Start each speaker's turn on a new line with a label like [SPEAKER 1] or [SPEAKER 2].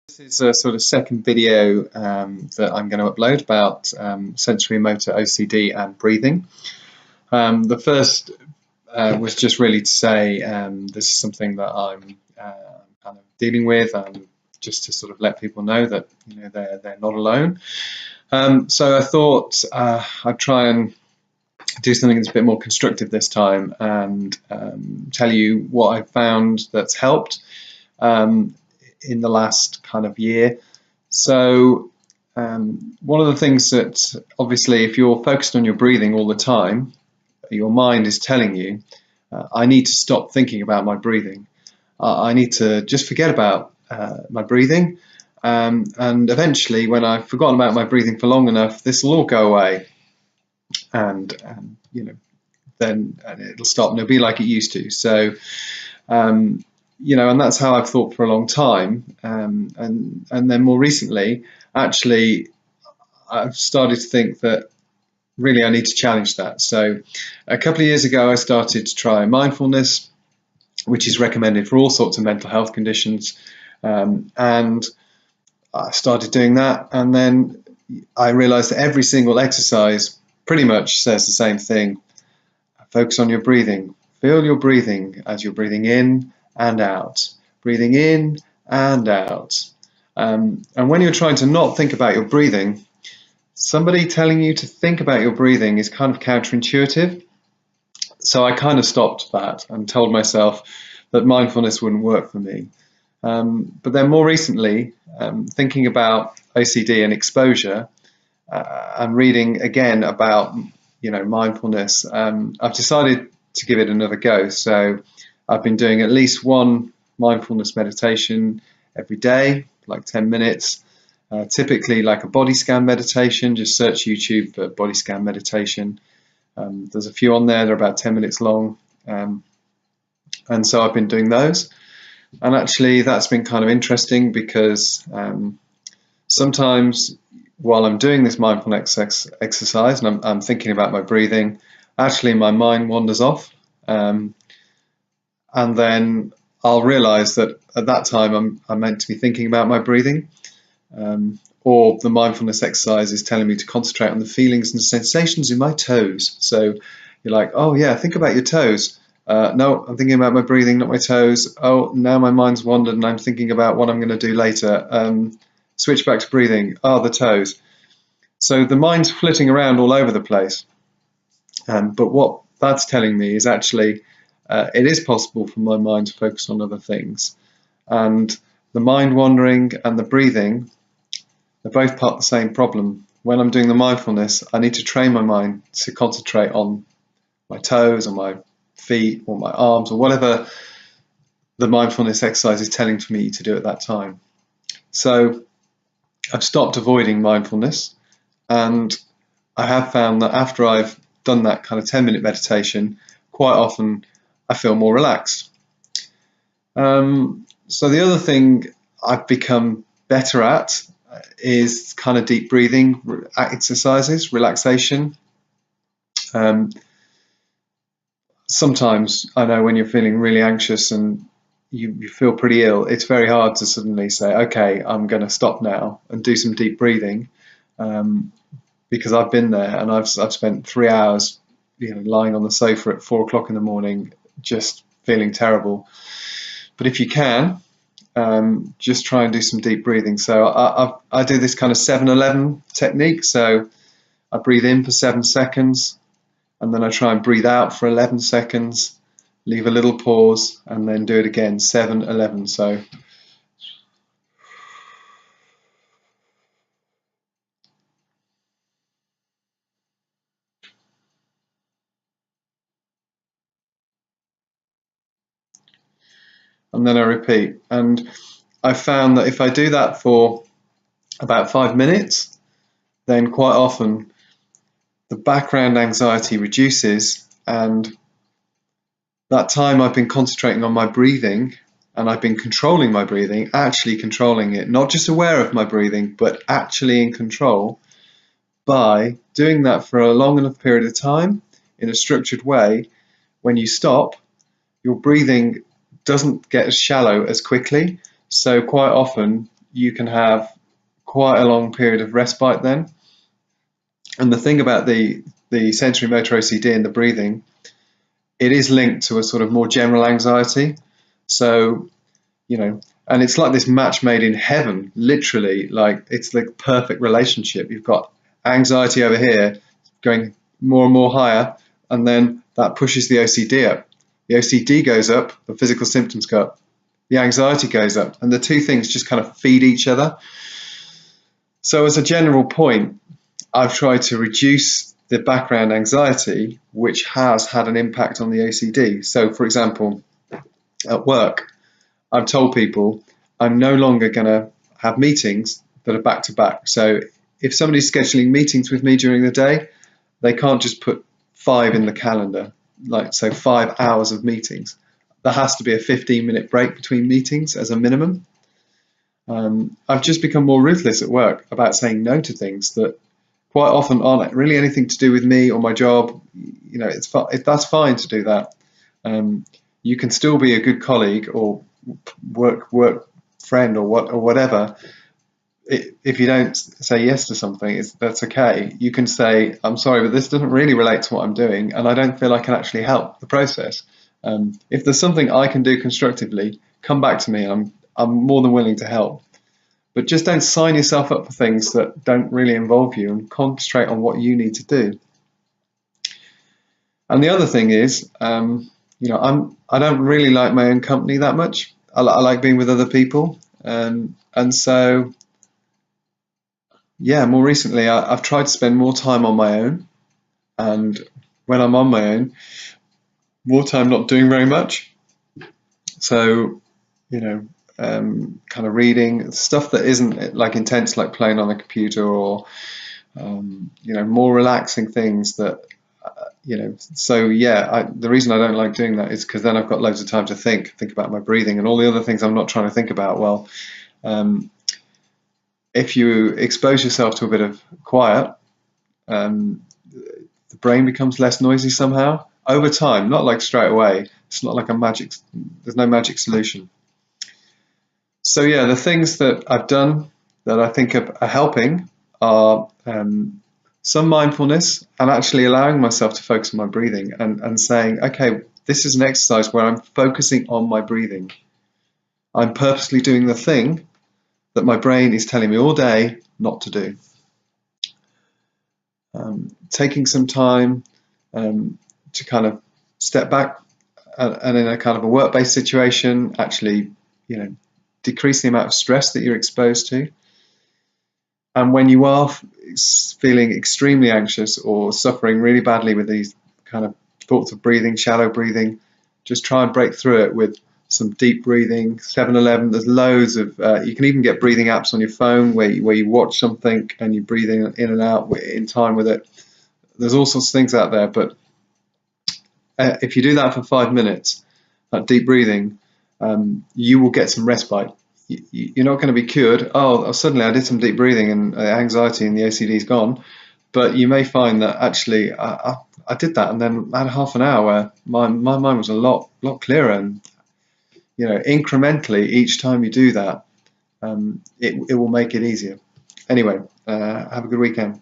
[SPEAKER 1] This is a sort of second video that I'm going to upload about sensorimotor OCD and breathing. The first was just really to say this is something that I'm kind of dealing with, and just to sort of let people know that they're not alone. So I thought I'd try and do something that's a bit more constructive this time, and tell you what I've found that's helped in the last kind of year. So one of the things that, obviously, if you're focused on your breathing all the time, your mind is telling you, I need to stop thinking about my breathing. I need to just forget about my breathing. And eventually, when I've forgotten about my breathing for long enough, this will all go away. And then it'll stop and it'll be like it used to. So and that's how I've thought for a long time. And then more recently, actually, I've started to think that really I need to challenge that. So a couple of years ago, I started to try mindfulness, which is recommended for all sorts of mental health conditions. And I started doing that, and then I realized that every single exercise pretty much says the same thing. Focus on your breathing. Feel your breathing as you're breathing in and out. Breathing in and out. And when you're trying to not think about your breathing, somebody telling you to think about your breathing is kind of counterintuitive. So I kind of stopped that and told myself that mindfulness wouldn't work for me. But then more recently, thinking about OCD and exposure, and reading again about mindfulness, I've decided to give it another go. So I've been doing at least one mindfulness meditation every day, like 10 minutes, typically like a body scan meditation. Just search YouTube for body scan meditation. There's a few on there, they're about 10 minutes long. And so I've been doing those. And actually that's been kind of interesting because sometimes while I'm doing this mindfulness exercise and I'm thinking about my breathing, actually my mind wanders off. And then I'll realize that at that time I'm meant to be thinking about my breathing, or the mindfulness exercise is telling me to concentrate on the feelings and sensations in my toes. So you're like, oh yeah, think about your toes. No, I'm thinking about my breathing, not my toes. Oh, now my mind's wandered and I'm thinking about what I'm going to do later. Switch back to breathing. Oh, the toes. So the mind's flitting around all over the place. But what that's telling me is actually it is possible for my mind to focus on other things. And the mind wandering and the breathing, they're both part of the same problem. When I'm doing the mindfulness, I need to train my mind to concentrate on my toes or my feet or my arms or whatever the mindfulness exercise is telling me to do at that time. So I've stopped avoiding mindfulness, and I have found that after I've done that kind of 10-minute meditation, quite often I feel more relaxed. So the other thing I've become better at is kind of deep breathing exercises, relaxation. Sometimes I know when you're feeling really anxious and you feel pretty ill, it's very hard to suddenly say, okay, I'm going to stop now and do some deep breathing, because I've been there and I've spent 3 hours lying on the sofa at 4 o'clock in the morning just feeling terrible. But if you can, just try and do some deep breathing. So I do this kind of 7-11 technique. So I breathe in for 7 seconds, and then I try and breathe out for 11 seconds, leave a little pause, and then do it again, 7-11. So and then I repeat. And I found that if I do that for about 5 minutes, then quite often the background anxiety reduces, and that time I've been concentrating on my breathing and I've been controlling my breathing, actually controlling it, not just aware of my breathing, but actually in control. By doing that for a long enough period of time in a structured way, when you stop, your breathing doesn't get as shallow as quickly. So quite often you can have quite a long period of respite then. And the thing about the sensorimotor OCD and the breathing, it is linked to a sort of more general anxiety. So, you know, and it's like this match made in heaven, literally. Like, it's the perfect relationship. You've got anxiety over here going more and more higher, and then that pushes the OCD up. The OCD goes up, the physical symptoms go up, the anxiety goes up, and the two things just kind of feed each other. So as a general point, I've tried to reduce the background anxiety, which has had an impact on the OCD. So, for example, at work, I've told people I'm no longer going to have meetings that are back to back. So if somebody's scheduling meetings with me during the day, they can't just put 5 in the calendar, like, so 5 hours of meetings. There has to be a 15-minute break between meetings as a minimum. I've just become more ruthless at work about saying no to things that quite often aren't really anything to do with me or my job. You know, that's fine to do that. You can still be a good colleague or work friend or whatever. If you don't say yes to something, that's okay. You can say, I'm sorry, but this doesn't really relate to what I'm doing, and I don't feel I can actually help the process. If there's something I can do constructively, come back to me. I'm more than willing to help. But just don't sign yourself up for things that don't really involve you, and concentrate on what you need to do. And the other thing is, you know, I don't really like my own company that much. I like being with other people, and so yeah, more recently I've tried to spend more time on my own, and when I'm on my own, more time not doing very much. So, you know, kind of reading stuff that isn't like intense, like playing on a computer, or you know, more relaxing things that you know. So yeah, the reason I don't like doing that is because then I've got loads of time to think about my breathing and all the other things I'm not trying to think about. Well, if you expose yourself to a bit of quiet, the brain becomes less noisy somehow over time, not like straight away. It's not like there's no magic solution. So yeah, the things that I've done that I think are helping are some mindfulness, and actually allowing myself to focus on my breathing, and saying, okay, this is an exercise where I'm focusing on my breathing. I'm purposely doing the thing that my brain is telling me all day not to do. Taking some time to kind of step back, and in a kind of a work-based situation, actually, you know, decrease the amount of stress that you're exposed to. And when you are feeling extremely anxious or suffering really badly with these kind of thoughts of breathing, shallow breathing, just try and break through it with some deep breathing. 7-Eleven, there's loads of, you can even get breathing apps on your phone where you watch something and you breathe in and out in time with it. There's all sorts of things out there, but if you do that for 5 minutes, that deep breathing, you will get some respite. You're not going to be cured. Oh, suddenly I did some deep breathing and anxiety and the OCD is gone. But you may find that actually I did that, and then I had half an hour where my mind was a lot clearer. And you know, incrementally, each time you do that, it will make it easier. Anyway, have a good weekend.